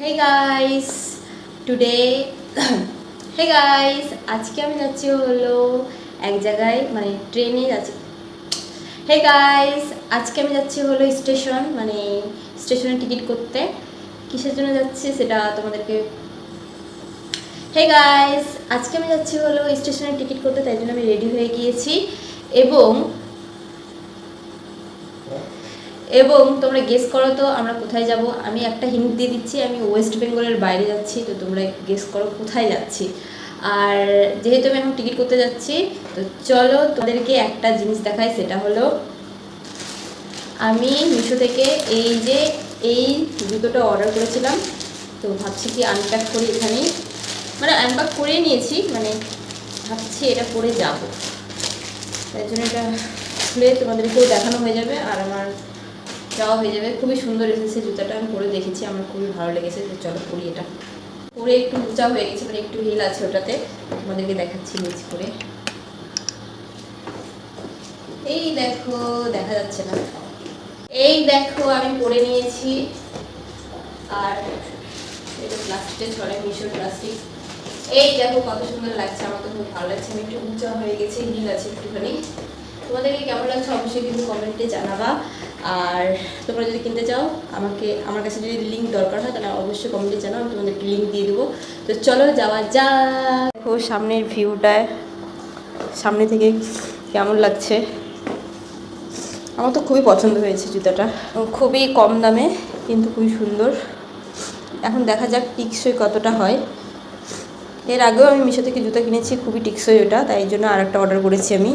Hey guys, today Hey guys, আজকে আমি যাচ্ছি হলো এক জায়গায় মানে ট্রেনে যাচ্ছি। Hey guys, আজকে আমি যাচ্ছি হলো স্টেশনে টিকিট করতে। কিসের জন্য যাচ্ছি সেটা তোমাদেরকে Hey guys, আজকে আমি যাচ্ছি হলো স্টেশনে টিকিট করতে, তাই জন্য আমি রেডি হয়ে গিয়েছি এবং তোমরা গেস করো তো আমরা কোথায় যাব। আমি একটা হিন্ট দিয়ে দিচ্ছি, আমি ওয়েস্ট বেঙ্গলের বাইরে যাচ্ছি, তো তোমরা গেস করো কোথায় যাচ্ছি। আর যেহেতু আমি এখন টিকিট করতে যাচ্ছি, তো চলো তোমাদেরকে একটা জিনিস দেখাই, সেটা হলো আমি মিশো থেকে এই জুতোটা অর্ডার করেছিলাম। তো ভাবছি কি আনপ্যাক করি এখানেই, মানে আনপ্যাক করে নিয়েছি, মানে ভাবছি এটা পরে যাব, তাই জন্য এটা খুলে তোমাদেরকেও দেখানো হয়ে যাবে আর আমার যাওয়া হয়ে যাবে। খুবই সুন্দর এসেছে জুতাটা, আমি পরে দেখেছি, আমার খুবই ভালো লেগেছে। তো চলো পরি, এটা পরে একটু উঁচা হয়ে গেছে, মানে একটু হিল আছে ওটাতে, তোমাদেরকে দেখাচ্ছি নিচ করে। এই দেখো, দেখা যাচ্ছে না, এই দেখো আমি পরে নিয়েছি। আর এটা প্লাস্টিকের ছড়ে, মিশোর প্লাস্টিক। এই দেখো কত সুন্দর লাগছে, আমার তো খুব ভালো লাগছে। আমি একটু উঁচা হয়ে গেছি, হিল আছে একটুখানি। তোমাদেরকে কেমন লাগছে অবশ্যই কিন্তু কমেন্টে জানাবা। আর তোমরা যদি কিনতে চাও, আমার কাছে যদি লিঙ্ক দরকার হয় তাহলে অবশ্যই কমেন্টে জানাও, আমি তোমাদেরকে লিঙ্ক দিয়ে দেবো। তো চলো যাওয়া যাক। দেখো সামনের ভিউটায়, সামনে থেকে কেমন লাগছে। আমার তো খুবই পছন্দ হয়েছে জুতাটা, খুবই কম দামে কিন্তু খুবই সুন্দর। এখন দেখা যাক টিকসই কতটা হয়। এর আগেও আমি মিশো থেকে জুতা কিনেছি, খুবই টিকসই ওটা, তাই জন্য আরেকটা অর্ডার করেছি আমি।